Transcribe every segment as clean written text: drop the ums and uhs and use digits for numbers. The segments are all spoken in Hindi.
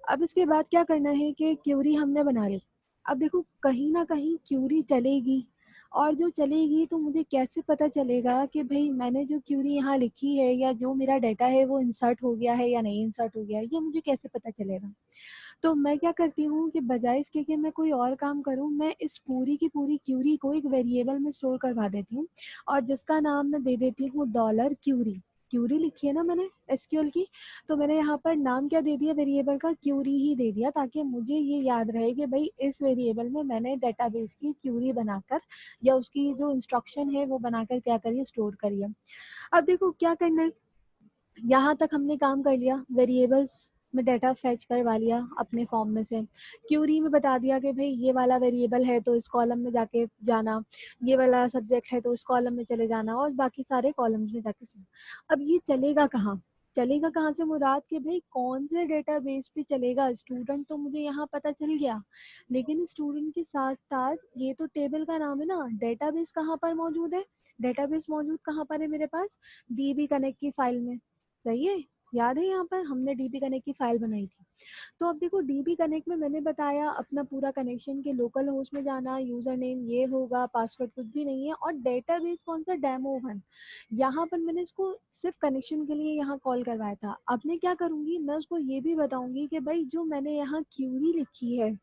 अब इसके बाद क्या करना है कि क्यूरी हमने बना ली। अब देखो कहीं ना कहीं क्यूरी चलेगी, और जो चलेगी तो मुझे कैसे पता चलेगा कि भाई मैंने जो क्यूरी यहाँ लिखी है या जो मेरा डाटा है वो इंसर्ट हो गया है या नहीं इंसर्ट हो गया है, ये मुझे कैसे पता चलेगा। तो मैं क्या करती हूँ कि बजाय इसके कि मैं कोई और काम करूँ, मैं इस पूरी की पूरी क्यूरी को एक वेरिएबल में स्टोर करवा देती हूँ, और जिसका नाम मैं दे देती हूँ डॉलर क्यूरी। क्यूरी लिखी है ना मैंने एसक्यूएल की, तो मैंने यहाँ पर नाम क्या दे दिया वेरिएबल का, क्यूरी ही दे दिया, ताकि मुझे ये याद रहे कि भाई इस वेरिएबल में मैंने डेटाबेस की क्यूरी बनाकर या उसकी जो इंस्ट्रक्शन है वो बनाकर क्या करिए स्टोर करिए। अब देखो क्या करना है, यहाँ तक हमने काम कर लिया, वेरिएबल्स में डाटा फेच करवा लिया अपने फॉर्म में से, क्यूरी में बता दिया कि भाई ये वाला वेरिएबल है तो इस कॉलम में जाके जाना, ये वाला सब्जेक्ट है तो इस कॉलम में चले जाना, और बाकी सारे कॉलम्स में जाके अब ये चलेगा कहाँ, चलेगा कहाँ से मुराद के भाई कौन से डेटाबेस पे चलेगा। स्टूडेंट तो मुझे यहाँ पता चल गया, लेकिन स्टूडेंट के साथ साथ ये तो टेबल का नाम है ना, डेटाबेस कहाँ पर मौजूद है, डेटाबेस मौजूद कहाँ पर है मेरे पास, डीबी कनेक्ट की फाइल में। सही है, याद है यहाँ पर हमने डीबी कनेक्ट की फाइल बनाई थी। तो अब देखो डीबी कनेक्ट में मैंने बताया अपना पूरा कनेक्शन के लोकल होस्ट में जाना, यूजर नेम ये होगा, पासवर्ड कुछ भी नहीं है, और डेटाबेस कौन सा, डेमो वन। यहाँ पर मैंने इसको सिर्फ कनेक्शन के लिए यहाँ कॉल करवाया था। अब मैं क्या करूंगी, मैं उसको ये भी बताऊंगी कि भाई जो मैंने यहाँ क्यूरी लिखी है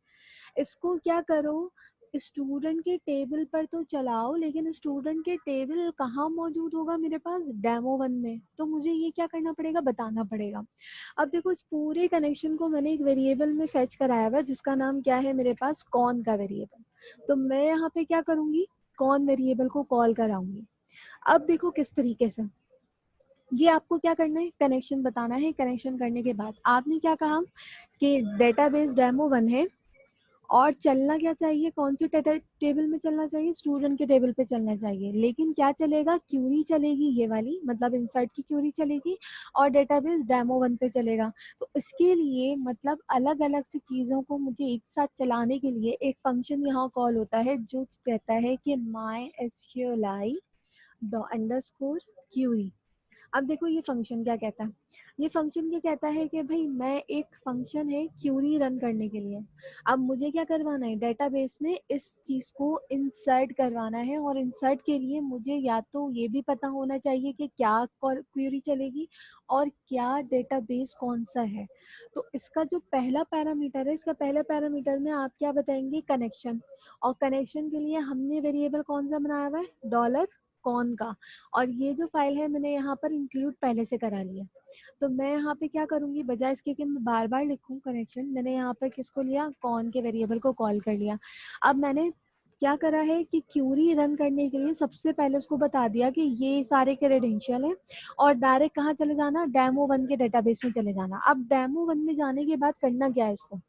इसको क्या करो, स्टूडेंट के टेबल पर तो चलाओ, लेकिन स्टूडेंट के टेबल कहाँ मौजूद होगा मेरे पास, डेमो वन में। तो मुझे ये क्या करना पड़ेगा, बताना पड़ेगा। अब देखो इस पूरे कनेक्शन को मैंने एक वेरिएबल में फेच कराया हुआ है जिसका नाम क्या है मेरे पास, कौन का वेरिएबल। तो मैं यहाँ पे क्या करूंगी, कौन वेरिएबल को कॉल कराऊंगी। अब देखो किस तरीके से, ये आपको क्या करना है, कनेक्शन बताना है। कनेक्शन करने के बाद आपने क्या कहा कि डेटाबेस डेमो वन है, और चलना क्या चाहिए, कौन सी टेबल में चलना चाहिए, स्टूडेंट के टेबल पे चलना चाहिए, लेकिन क्या चलेगा, क्यूरी चलेगी ये वाली, मतलब इंसर्ट की क्यूरी चलेगी, और डेटाबेस डेमो वन पे चलेगा। तो इसके लिए मतलब अलग अलग सी चीज़ों को मुझे एक साथ चलाने के लिए एक फंक्शन यहाँ कॉल होता है जो कहता है कि माई एसक्यूएलआई अंडरस्कोर क्यूरी। अब देखो ये फंक्शन क्या कहता है, ये फंक्शन क्या कहता है कि भाई मैं एक फंक्शन है क्यूरी रन करने के लिए, अब मुझे क्या करवाना है, डेटाबेस में इस चीज को इंसर्ट करवाना है, और इंसर्ट के लिए मुझे या तो ये भी पता होना चाहिए कि क्या क्यूरी चलेगी और क्या डेटाबेस कौन सा है। तो इसका जो पहला पैरामीटर है, इसका पहला पैरामीटर में आप क्या बताएंगे, कनेक्शन, और कनेक्शन के लिए हमने वेरिएबल कौन सा बनाया हुआ है, डॉलर कौन का, और ये जो फाइल है मैंने यहाँ पर इंक्लूड पहले से करा लिया। तो मैं यहाँ पे क्या करूंगी, बजाय इसके कि मैं बार बार लिखूं कनेक्शन, मैंने यहाँ पर किसको लिया, कौन के वेरिएबल को कॉल कर लिया। अब मैंने क्या करा है कि क्यूरी रन करने के लिए सबसे पहले उसको बता दिया कि ये सारे क्रेडेंशियल है, और डायरेक्ट कहाँ चले जाना, डेमो वन के डेटाबेस में चले जाना। अब डेमो वन में जाने के बाद करना क्या है, इसको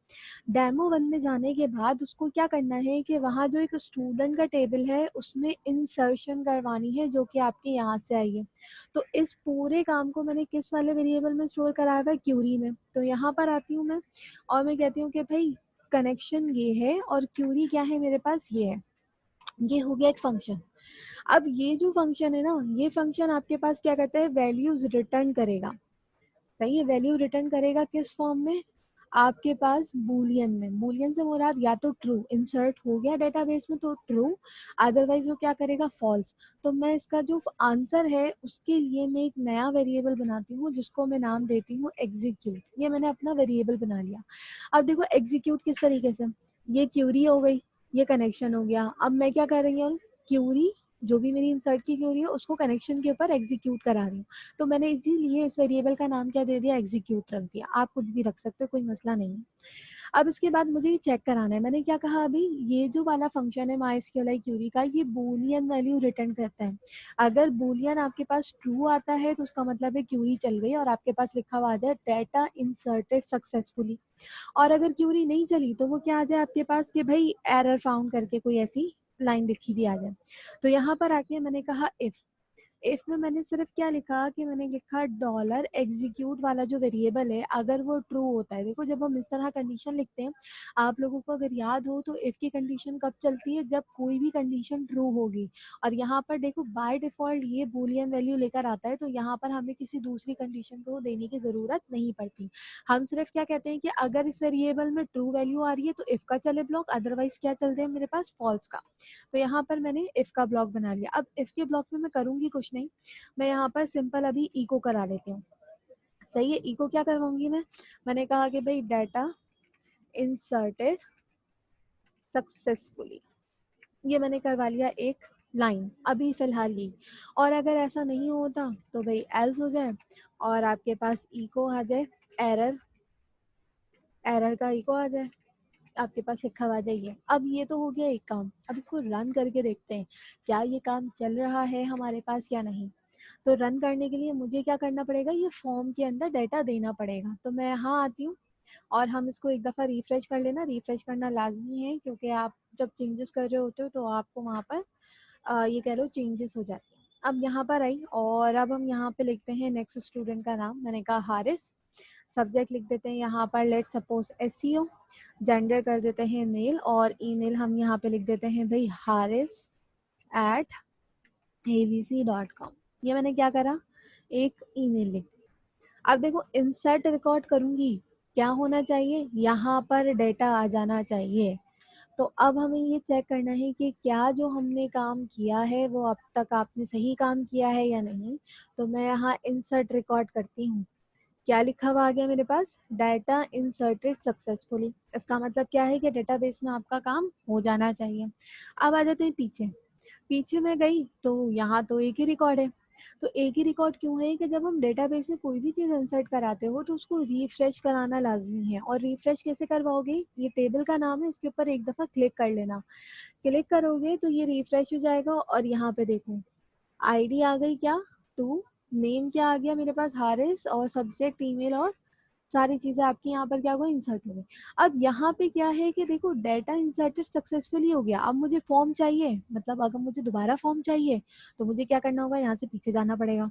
डेमो वन में जाने के बाद उसको क्या करना है कि वहाँ जो एक स्टूडेंट का टेबल है उसमें इंसर्शन करवानी है जो कि आपके यहाँ से आई है। तो इस पूरे काम को मैंने किस वाले वेरिएबल में स्टोर कराया हुआ है, क्यूरी में। तो यहाँ पर आती हूँ मैं, और मैं कहती हूँ कि भाई कनेक्शन ये है और क्यूरी क्या है मेरे पास, ये है, ये हो गया एक फंक्शन। अब ये जो फंक्शन है ना, ये फंक्शन आपके पास क्या कहता है, वैल्यूज रिटर्न करेगा। सही है, वैल्यू रिटर्न करेगा किस फॉर्म में, आपके पास बूलियन में। बूलियन से मुराद या तो ट्रू, इंसर्ट हो गया डेटाबेस में तो ट्रू, अदरवाइज वो क्या करेगा, फॉल्स। तो मैं इसका जो आंसर है उसके लिए मैं एक नया वेरिएबल बनाती हूँ जिसको मैं नाम देती हूँ एग्जीक्यूट। ये मैंने अपना वेरिएबल बना लिया। अब देखो एग्जीक्यूट किस तरीके से, ये क्यूरी हो गई, ये कनेक्शन हो गया। अब मैं क्या कर रही हूँ, क्यूरी जो भी मेरी इंसर्ट की क्यूरी है उसको कनेक्शन के ऊपर एग्जीक्यूट करा रही हूँ। तो मैंने इसीलिए इस वेरिएबल का नाम क्या दे दिया, एग्जीक्यूट रख दिया। आप कुछ भी रख सकते हो, कोई मसला नहीं है। अब इसके बाद मुझे ये चेक कराना है, मैंने क्या कहा अभी, ये जो वाला फंक्शन है माइस्क्यूएल क्यूरी का, ये बूलियन वैल्यू रिटर्न करता है। अगर बूलियन आपके पास ट्रू आता है तो उसका मतलब है क्यूरी चल गई और आपके पास लिखा हुआ आ जाए डेटा इंसर्टेड सक्सेसफुली। और अगर क्यूरी नहीं चली तो वो क्या आ जाए आपके पास कि भाई एरर फाउंड करके कोई ऐसी लाइन लिखी भी आ जाए। तो यहाँ पर आके मैंने कहा इफ, इफ में मैंने सिर्फ क्या लिखा कि मैंने लिखा डॉलर एग्जीक्यूट वाला जो वेरिएबल है अगर वो ट्रू होता है। देखो जब हम इस तरह कंडीशन लिखते हैं, आप लोगों को अगर याद हो तो इफ की कंडीशन कब चलती है, जब कोई भी कंडीशन ट्रू होगी। और यहाँ पर देखो बाय डिफॉल्ट ये बूलियन वैल्यू लेकर आता है, तो यहाँ पर हमें किसी दूसरी कंडीशन को देने की जरूरत नहीं पड़ती। हम सिर्फ क्या कहते हैं कि अगर इस वेरिएबल में ट्रू वैल्यू आ रही है तो इफ का चले ब्लॉक, अदरवाइज क्या चलते हैं मेरे पास, फॉल्स का। तो यहाँ पर मैंने इफ का ब्लॉक बना लिया। अब इफ के ब्लॉक में मैं करूंगी कुछ नहीं, मैं यहाँ पर सिंपल अभी इको करा लेती हूँ। सही है, इको क्या करवाऊंगी मैंने कहा कि भाई डाटा इंसर्टेड सक्सेसफुली, ये मैंने करवा लिया एक लाइन अभी फिलहाल ही। और अगर ऐसा नहीं होता तो भाई एल्स हो जाए और आपके पास इको आ जाए, एरर, एरर का इको आ जाए, आपके पास लिखा हुआ जाइए। अब ये तो हो गया एक काम। अब इसको रन करके देखते हैं क्या ये काम चल रहा है हमारे पास या नहीं। तो रन करने के लिए मुझे क्या करना पड़ेगा, ये फॉर्म के अंदर डाटा देना पड़ेगा। तो मैं यहाँ आती हूँ और हम इसको एक दफ़ा रिफ्रेश कर लेना। रिफ्रेश करना लाजमी है क्योंकि आप जब चेंजेस कर रहे होते हो तो आपको वहाँ पर ये कह लो चेंजेस हो जाते हैं। अब यहाँ पर आई और अब हम यहाँ पे लिखते हैं नेक्स्ट स्टूडेंट का नाम, मैंने कहा हारिस। सब्जेक्ट लिख देते हैं यहाँ पर लेट सपोज एसईओ, जेंडर कर देते हैं मेल और ईमेल हम यहाँ पे लिख देते हैं भाई haris@abc.com। ये मैंने क्या करा, एक ईमेल लिख। अब देखो इंसर्ट रिकॉर्ड करूंगी, क्या होना चाहिए, यहाँ पर डेटा आ जाना चाहिए। तो अब हमें ये चेक करना है कि क्या जो हमने काम किया है वो अब तक आपने सही काम किया है या नहीं। तो मैं यहाँ इंसर्ट रिकॉर्ड करती हूँ। क्या लिखा हुआ आ गया मेरे पास, डाटा इंसर्टेड सक्सेसफुली। इसका मतलब क्या है कि डेटाबेस में आपका काम हो जाना चाहिए। अब आ जाते हैं पीछे। पीछे मैं गई तो यहाँ तो एक ही रिकॉर्ड है। तो एक ही रिकॉर्ड क्यों है कि जब हम डेटाबेस में कोई भी चीज़ इंसर्ट कराते हो तो उसको रिफ्रेश कराना लाजमी है। और रिफ्रेश कैसे करवाओगे, ये टेबल का नाम है, उसके ऊपर एक दफ़ा क्लिक कर लेना। क्लिक करोगे तो ये रिफ्रेश हो जाएगा और यहाँ पे देखो आईडी आ गई क्या, टू, नेम क्या आ गया मेरे पास हारिस, और सब्जेक्ट ईमेल और सारी चीजें आपकी यहाँ पर क्या हुआ, इंसर्ट हो गई। अब यहाँ पे क्या है कि देखो डाटा इंसर्टेड सक्सेसफुली हो गया। अब मुझे फॉर्म चाहिए, मतलब अगर मुझे दोबारा फॉर्म चाहिए तो मुझे क्या करना होगा, यहाँ से पीछे जाना पड़ेगा।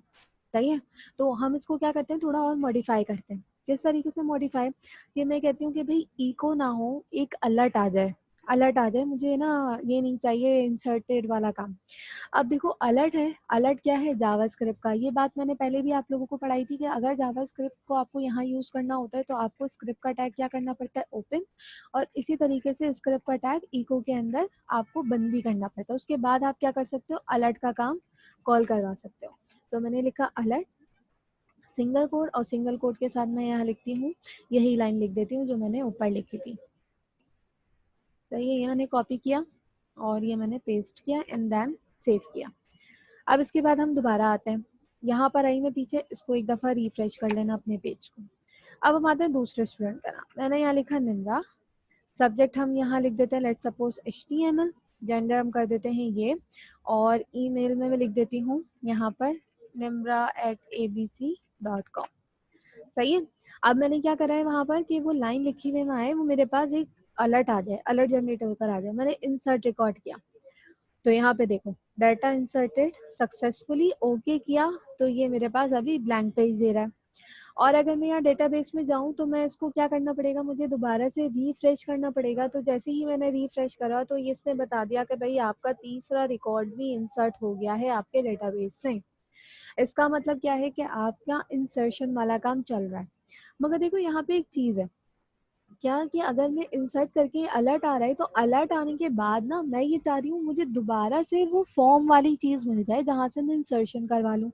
सही है, तो हम इसको क्या करते हैं, थोड़ा और मॉडिफाई करते हैं। किस तरीके से मॉडिफाई, ये मैं कहती हूँ कि भाई इको ना हो, एक अलर्ट आ जाए। अलर्ट आ जाए, मुझे ना ये नहीं चाहिए इंसर्टेड वाला काम। अब देखो अलर्ट है, अलर्ट क्या है, जावास्क्रिप्ट का। ये बात मैंने पहले भी आप लोगों को पढ़ाई थी कि अगर जावास्क्रिप्ट को आपको यहाँ यूज करना होता है तो आपको स्क्रिप्ट का टैग क्या करना पड़ता है, ओपन। और इसी तरीके से स्क्रिप्ट का टैग इको के अंदर आपको बंद भी करना पड़ता है। उसके बाद आप क्या कर सकते हो, अलर्ट का काम कॉल करवा सकते हो। तो मैंने लिखा अलर्ट सिंगल कोड, और सिंगल कोड के साथ मैं यहाँ लिखती हूँ, यही लाइन लिख देती हूँ जो मैंने ऊपर लिखी थी। तो ये मैंने कॉपी किया और ये मैंने पेस्ट किया एंड देन सेव किया। अब इसके बाद हम दोबारा आते हैं, यहाँ पर आई मैं पीछे, इसको एक दफ़ा रिफ्रेश कर लेना अपने पेज को। अब हम आते हैं दूसरे स्टूडेंट का नाम, मैंने यहाँ लिखा निम्रा। सब्जेक्ट हम यहाँ लिख देते हैं लेट सपोज HTML, जेंडर हम कर देते हैं ये, और ईमेल में मैं लिख देती हूँ यहाँ पर nimra@abc.com। सही है, अब मैंने क्या करा है वहाँ पर कि वो लाइन लिखी हुई ना आए, वो मेरे पास एक अलर्ट आ जाए, अलर्ट जनरेट होकर आ जाए। मैंने इंसर्ट रिकॉर्ड किया तो यहाँ पे देखो डाटा इंसर्टेड सक्सेसफुली, ओके किया तो ये मेरे पास अभी ब्लैंक पेज दे रहा है। और अगर मैं यहाँ डेटाबेस में जाऊँ तो मैं इसको क्या करना पड़ेगा, मुझे दोबारा से रिफ्रेश करना पड़ेगा। तो जैसे ही मैंने रिफ्रेश करा तो ये इसने बता दिया कि भाई आपका तीसरा रिकॉर्ड भी इंसर्ट हो गया है आपके डेटाबेस में। इसका मतलब क्या है कि आपका इंसर्शन वाला काम चल रहा है। मगर देखो यहाँ पे एक चीज़ है क्या, कि अगर मैं इंसर्ट करके अलर्ट आ रहा है तो अलर्ट आने के बाद ना मैं ये चाह रही हूँ मुझे दोबारा से वो फॉर्म वाली चीज़ मिल जाए जहाँ से मैं इंसर्शन करवा लूँ।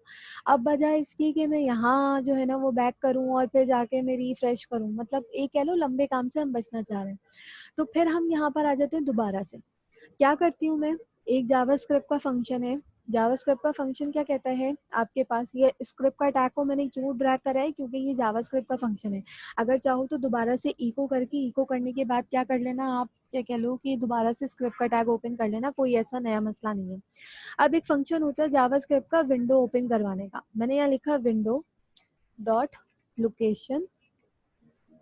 अब बजाय इसकी कि मैं यहाँ जो है ना वो बैक करूँ और फिर जाके मैं रिफ्रेश करूँ, मतलब एक कह लो लंबे काम से हम बचना चाह रहे हैं। तो फिर हम यहाँ पर आ जाते हैं दोबारा से। क्या करती हूँ मैं, एक जावास्क्रिप्ट का फंक्शन है। जावास्क्रिप्ट का फंक्शन क्या कहता है, आपके पास ये स्क्रिप्ट का टैग को मैंने क्यों ड्रैग करा है, क्योंकि ये जावास्क्रिप्ट का फंक्शन है। अगर चाहो तो दोबारा से इको करके, इको करने के बाद क्या कर लेना आप, क्या कह लो कि दोबारा से स्क्रिप्ट का टैग ओपन कर लेना, कोई ऐसा नया मसला नहीं है। अब एक फंक्शन होता है जावास्क्रिप्ट का विंडो ओपन करवाने का, मैंने यहाँ लिखा window dot location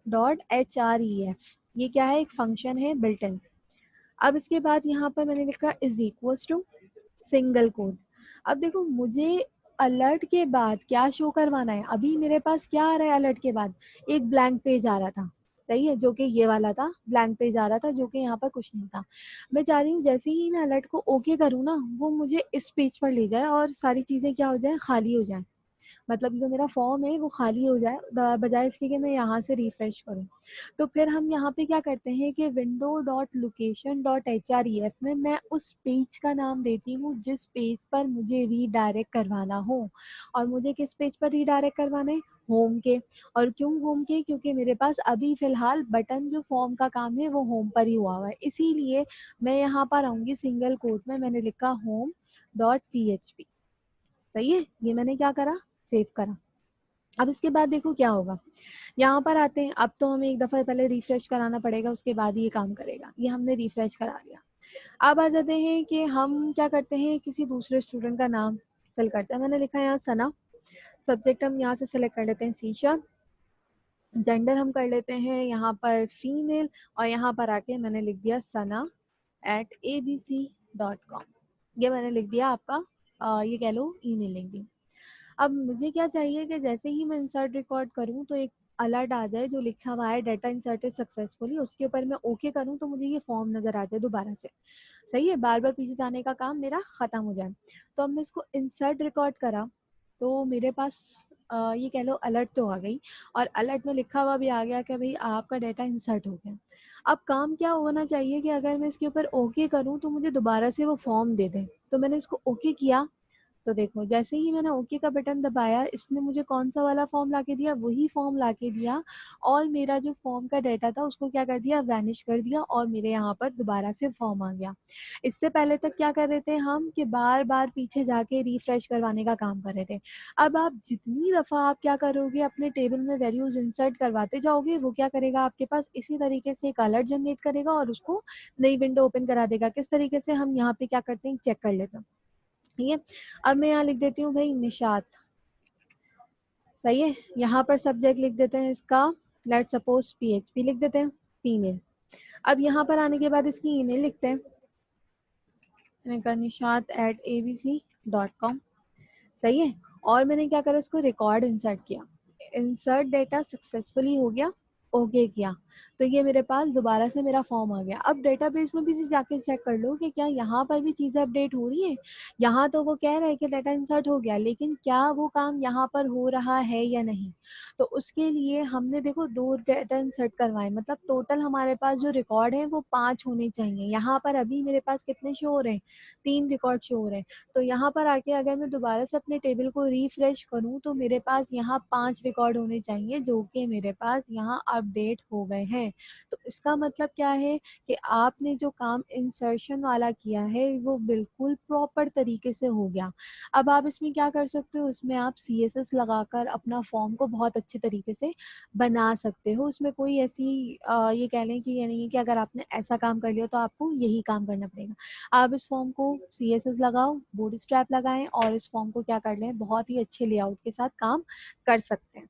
dot href। ये क्या है, एक फंक्शन है बिल्ट इन। अब इसके बाद यहाँ पर मैंने लिखा is equals to single quote. अब देखो मुझे अलर्ट के बाद क्या शो करवाना है, अभी मेरे पास क्या आ रहा है अलर्ट के बाद, एक ब्लैंक पेज आ रहा था, सही है, जो कि ये वाला था, ब्लैंक पेज आ रहा था जो कि यहाँ पर कुछ नहीं था। मैं चाह रही हूँ जैसे ही मैं अलर्ट को ओके करूँ ना, वो मुझे इस पेज पर ले जाए और सारी चीज़ें क्या हो जाए, खाली हो जाए, मतलब जो मेरा फॉर्म है वो खाली हो जाए, बजाय इसके कि मैं यहाँ से रिफ्रेश करूँ। तो फिर हम यहाँ पे क्या करते हैं कि window.location.href में मैं उस पेज का नाम देती हूँ जिस पेज पर मुझे रीडायरेक्ट करवाना हो। और मुझे किस पेज पर रीडायरेक्ट करवाना है, होम के। और क्यों होम के, क्योंकि मेरे पास अभी फिलहाल बटन जो फॉर्म का काम है वो होम पर ही हुआ हुआ है, इसीलिए मैं यहाँ पर आऊंगी सिंगल कोट में, मैंने लिखा home.php, सही है, ये मैंने क्या करा, सेव करा। अब इसके बाद देखो क्या होगा, यहाँ पर आते हैं, अब तो हमें एक दफा पहले रिफ्रेश कराना पड़ेगा, उसके बाद ये काम करेगा, ये हमने रिफ्रेश करा दिया। अब आ जाते हैं कि हम क्या करते हैं, किसी दूसरे स्टूडेंट का नाम फिल करते हैं। मैंने लिखा है यहाँ सना, सब्जेक्ट हम यहाँ से सिलेक्ट कर लेते हैं शीशा, जेंडर हम कर लेते हैं यहाँ पर फीमेल, और यहाँ पर आके मैंने लिख दिया sana@abc.com, ये मैंने लिख दिया आपका ये कह लो ईमेल लिंक दी। अब मुझे क्या चाहिए कि जैसे ही मैं इंसर्ट रिकॉर्ड करूं तो एक अलर्ट आ जाए जो लिखा हुआ है डाटा इंसर्टेड सक्सेसफुली, उसके ऊपर मैं ओके करूं तो मुझे ये फॉर्म नजर आ जाए दोबारा से, सही है, बार बार पीछे जाने का काम मेरा खत्म हो जाए। तो अब मैं इसको इंसर्ट रिकॉर्ड करा तो मेरे पास ये कह लो अलर्ट तो आ गई, और अलर्ट में लिखा हुआ भी आ गया कि भाई आपका डाटा इंसर्ट हो गया। अब काम क्या होना चाहिए कि अगर मैं इसके ऊपर ओके करूं तो मुझे दोबारा से वो फॉर्म दे दें। तो मैंने इसको ओके किया, तो देखो जैसे ही मैंने ओके का बटन दबाया, इसने मुझे कौन सा वाला फॉर्म लाके दिया, वही फॉर्म लाके दिया, और मेरा जो फॉर्म का डाटा था उसको क्या कर दिया, वैनिश कर दिया, और मेरे यहाँ पर दोबारा से फॉर्म आ गया। इससे पहले तक क्या कर रहे थे हम कि बार बार पीछे जाके रिफ्रेश करवाने का काम कर रहे थे। अब आप जितनी दफा आप क्या करोगे, अपने टेबल में वैल्यूज इंसर्ट करवाते जाओगे, वो क्या करेगा, आपके पास इसी तरीके से एक अलर्ट जनरेट करेगा और उसको नई विंडो ओपन करा देगा। किस तरीके से, हम यहाँ पे क्या करते हैं, चेक कर लेते हैं, ठीक है। अब मैं यहाँ लिख देती हूँ भाई निशात, सही है, यहाँ पर सब्जेक्ट लिख देते हैं इसका, लेट सपोज PHP लिख देते हैं, फीमेल। अब यहाँ पर आने के बाद इसकी ईमेल लिखते हैं, मैंने कहा nishat@abc.com, सही है। और मैंने क्या करा, इसको रिकॉर्ड इंसर्ट किया, इंसर्ट डेटा सक्सेसफुली हो गया, ओके किया, तो ये मेरे पास दोबारा से मेरा फॉर्म आ गया। अब डेटाबेस में भी जाके चेक कर लो कि क्या यहाँ पर भी चीज़ें अपडेट हो रही है। यहाँ तो वो कह रहा है कि डाटा इंसर्ट हो गया, लेकिन क्या वो काम यहाँ पर हो रहा है या नहीं। तो उसके लिए हमने देखो 2 डाटा इंसर्ट करवाए, मतलब टोटल हमारे पास जो रिकॉर्ड है वो 5 होने चाहिए। यहाँ पर अभी मेरे पास कितने शो हो रहे हैं, 3 रिकॉर्ड शो हो रहे हैं। तो यहाँ पर आके अगर मैं दोबारा से अपने टेबल को रिफ्रेश करूँ तो मेरे पास यहाँ 5 रिकॉर्ड होने चाहिए, जो कि मेरे पास यहाँ अपडेट हो गए हैं। तो इसका मतलब क्या है कि आपने जो काम इंसर्शन वाला किया है वो बिल्कुल प्रॉपर तरीके से हो गया। अब आप इसमें क्या कर सकते हो, इसमें आप CSS लगाकर अपना फॉर्म को बहुत अच्छे तरीके से बना सकते हो। उसमें कोई ऐसी ये कह लें कि ये नहीं है कि अगर आपने ऐसा काम कर लिया तो आपको यही काम करना पड़ेगा। आप इस फॉर्म को CSS लगाओ, बूटस्ट्रैप लगाएं, और इस फॉर्म को क्या कर लें, बहुत ही अच्छे लेआउट के साथ काम कर सकते हैं।